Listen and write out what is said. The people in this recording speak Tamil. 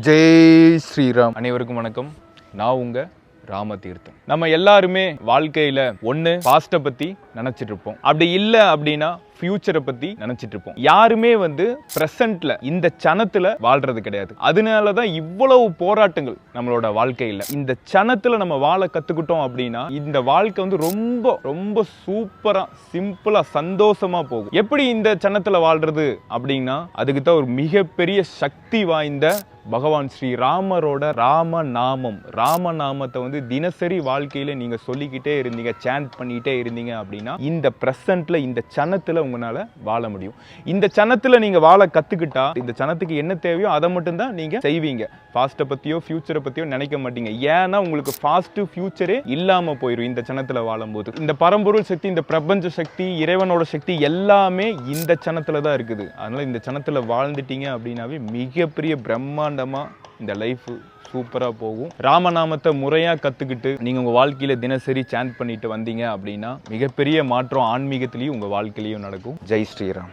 ஜெய் ஸ்ரீராம். அனைவருக்கும் வணக்கம். நான் உங்க ராமதீர்த்தம். நம்ம எல்லாருமே வாழ்க்கையில ஒண்ணு பாஸ்ட பத்தி நினைச்சிட்டு இருப்போம், அப்படி இல்ல அப்படின்னா ஃபியூச்சரை பத்தி நினைச்சிட்டு இருப்போம். யாருமே பிரசன்ட்ல இந்த சனத்துல வாழ்றது கிடையாது. அதனாலதான் இவ்வளவு போராட்டங்கள் நம்மளோட வாழ்க்கையில. இந்த சனத்துல நம்ம வாழ கத்துக்கிட்டோம் அப்படின்னா இந்த வாழ்க்கை ரொம்ப ரொம்ப சூப்பரா சிம்பிளா சந்தோஷமா போகும். எப்படி இந்த சனத்துல வாழ்றது அப்படின்னா அதுக்கு தான் ஒரு மிகப்பெரிய சக்தி வாய்ந்த பகவான் ஸ்ரீ ராமரோட ராமநாமத்தை தினசரி வாழ்க்கையில நீங்க சொல்லிக்கிட்டே இருந்தீங்க, சாண்ட் பண்ணிட்டே இருந்தீங்க அப்படின்னா இந்த பிரசன்ட்ல இந்த சனத்துல உங்களால வாழ முடியும். இந்த சனத்துல நீங்க வாழ கத்துக்கிட்டா இந்த சனத்துக்கு என்ன தேவையோ அதை மட்டும் தான் நீங்க செய்வீங்க. பாஸ்ட பத்தியோ ஃபியூச்சரை பத்தியோ நினைக்க மாட்டீங்க. ஏன்னா உங்களுக்கு பாஸ்ட் ஃபியூச்சரே இல்லாம போயிடும் இந்த சனத்துல வாழும்போது. இந்த பரம்பொருள் சக்தி, இந்த பிரபஞ்ச சக்தி, இறைவனோட சக்தி எல்லாமே இந்த சனத்துல தான் இருக்குது. அதனால இந்த சனத்துல வாழ்ந்துட்டீங்க அப்படின்னாவே மிகப்பெரிய பிரம்மாண்டமா இந்த லைஃப் சூப்பரா போகும். ராமநாமத்தை முறையா கத்துக்கிட்டு நீங்க உங்க வாழ்க்கையில தினசரி சாண்ட் பண்ணிட்டு வந்தீங்க அப்படின்னா மிகப்பெரிய மாற்றம் ஆன்மீகத்திலையும் உங்க வாழ்க்கையிலையும் நடக்கும். ஜெய் ஸ்ரீராம்.